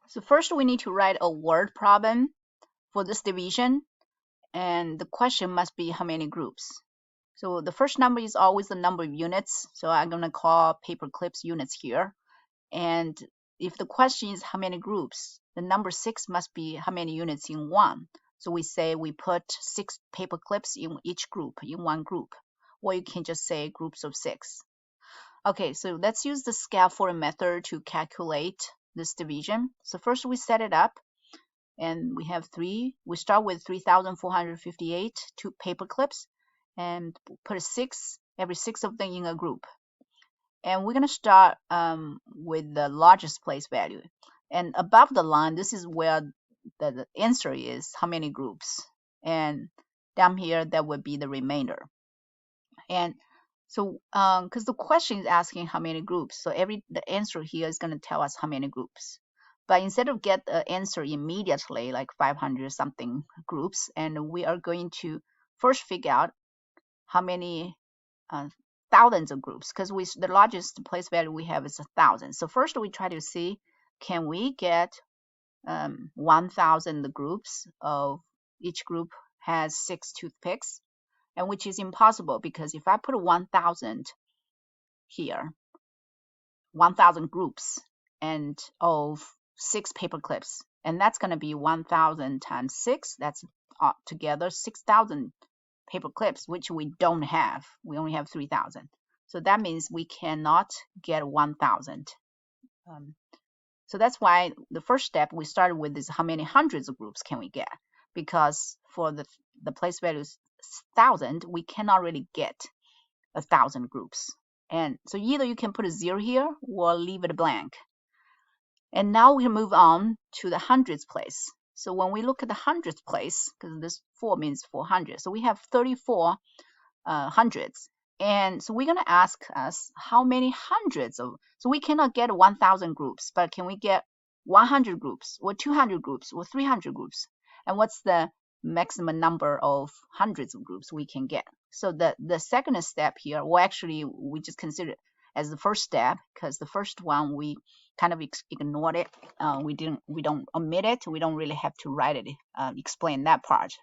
So first we need to write a word problem for this division, and the question must be how many groups. So the first number is always the number of units, so I'm going to call paper clips units here. And if the question is how many groups, the number 6 must be how many units in one. So we say we put 6 paper clips in each group, in one group, or you can just say groups of 6. Okay, so let's use the scaffold method to calculate this division. So first we set it up, and we have 3. We start with 3,458 two paper clips, and put 6, every 6 of them in a group. And we're going to start with the largest place value. And above the line, this is where the answer is, how many groups. And down here, that would be the remainder. And so, because the question is asking how many groups, so the answer here is going to tell us how many groups. But instead of get the answer immediately, like 500 something groups, and we are going to first figure out how many thousands of groups, because the largest place value we have is 1,000. So first we try to see, can we get 1,000 groups of each group has 6 toothpicks, and which is impossible, because if I put 1,000 here, 1,000 groups and of 6 paper clips, and that's going to be 1,000 times 6, that's together 6,000 paper clips, which we don't have. We only have 3,000. So that means we cannot get 1,000. So that's why the first step we started with is how many hundreds of groups can we get? Because for the place value is 1,000, we cannot really get 1,000 groups. And so either you can put a 0 here or leave it blank. And now we can move on to the hundreds place. So when we look at the hundreds place, because this 4 means 400, so we have 34 hundreds. And so we're going to ask us how many hundreds of, so we cannot get 1,000 groups, but can we get 100 groups or 200 groups or 300 groups? And what's the maximum number of hundreds of groups we can get? So the second step here, well, actually, we just consider it as the first step, because the first one we kind of ignored it. We don't omit it. We don't really have to write it, explain that part.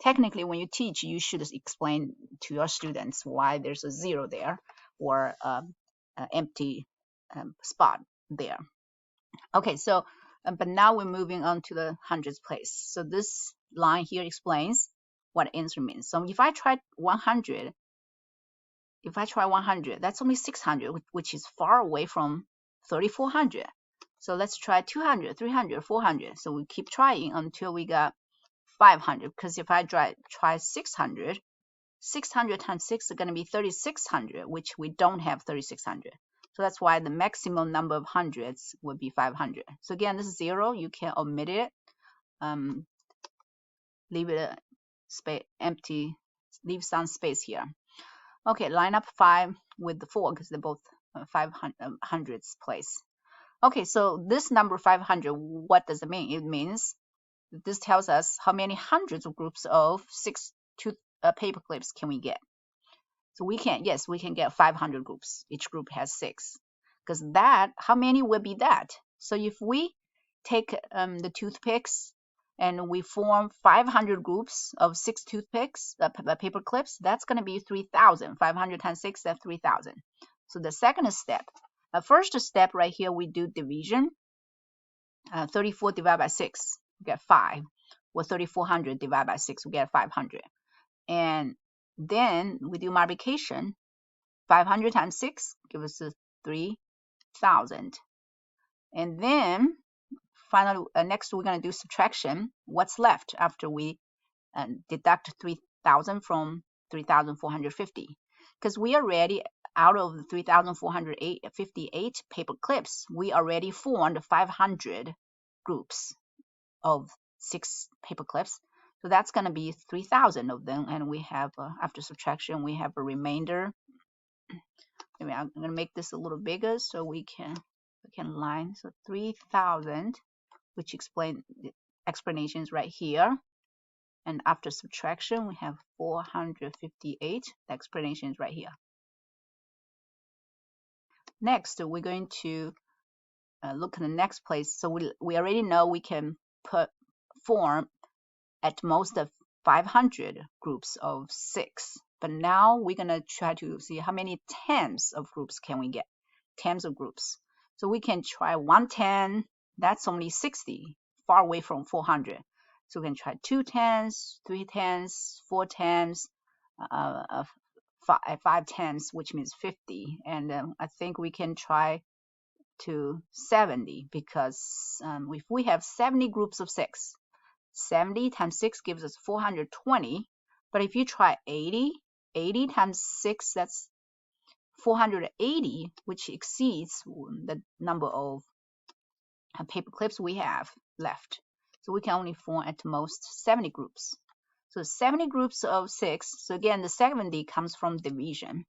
Technically, when you teach, you should explain to your students why there's a 0 there or an empty spot there. Okay, so but now we're moving on to the hundreds place. So this line here explains what answer means. So if I try 100, that's only 600, which is far away from 3,400. So let's try 200, 300, 400. So we keep trying until we got 500, because if I try 600, 600 times 6 is going to be 3,600, which we don't have 3,600. So that's why the maximum number of hundreds would be 500. So again, this is 0. You can omit it. Leave it empty. Leave some space here. Okay, line up 5 with the 4, because they're both 500s place. Okay, so this number 500, what does it mean? It means this tells us how many hundreds of groups of 6 paper clips can we get. So we can get 500 groups. Each group has 6. Because that, how many would be that? So if we take the toothpicks and we form 500 groups of 6 toothpicks, paper clips, that's going to be 3,000. 500 times 6, that's 3,000. So the second step, first step right here, we do division. 34 divided by 6, we get 5. Or 3,400 divided by 6, we get 500. And then we do multiplication. 500 times 6 gives us 3,000. And then finally, next we're going to do subtraction. What's left after we deduct 3,000 from 3,450? Because we already, out of the 3,458 paper clips, we already formed 500 groups of 6 paper clips. So that's going to be 3,000 of them, and we have, after subtraction, we have a remainder. I'm going to make this a little bigger so we can line. So 3,000, which explain the explanations right here. And after subtraction, we have 458. The explanation is right here. Next, we're going to look at the next place. So we already know we can form at most of 500 groups of 6. But now we're going to try to see how many tens of groups can we get. Tens of groups. So we can try 110. That's only 60, far away from 400. So we can try 2 tens, 3 tens, 4 tens, 5 tens, which means 50. And I think we can try to 70 because if we have 70 groups of 6, 70 times 6 gives us 420. But if you try 80 times 6, that's 480, which exceeds the number of paper clips we have left. So we can only form at most 70 groups. So 70 groups of 6. So again, the 70 comes from division.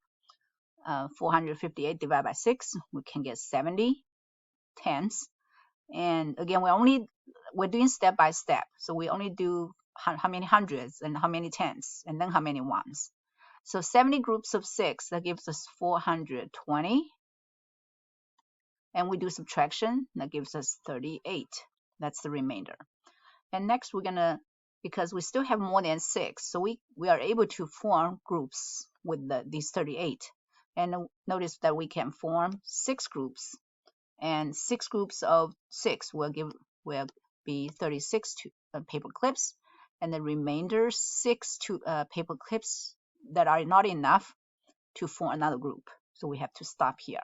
458 divided by 6, we can get 70 tens. And again, we're doing step by step. So we only do how many hundreds and how many tens and then how many ones. So 70 groups of 6, that gives us 420. And we do subtraction, that gives us 38. That's the remainder. And next we're gonna, because we still have more than 6, so we are able to form groups with these 38. And notice that we can form 6 groups. And 6 groups of 6 will be 36 paper clips, and the remainder 6 paper clips that are not enough to form another group. So we have to stop here.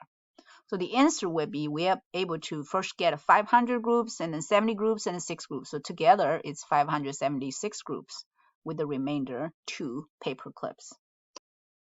So the answer would be we are able to first get 500 groups, and then 70 groups, and then 6 groups. So together it's 576 groups with the remainder 2 paper clips.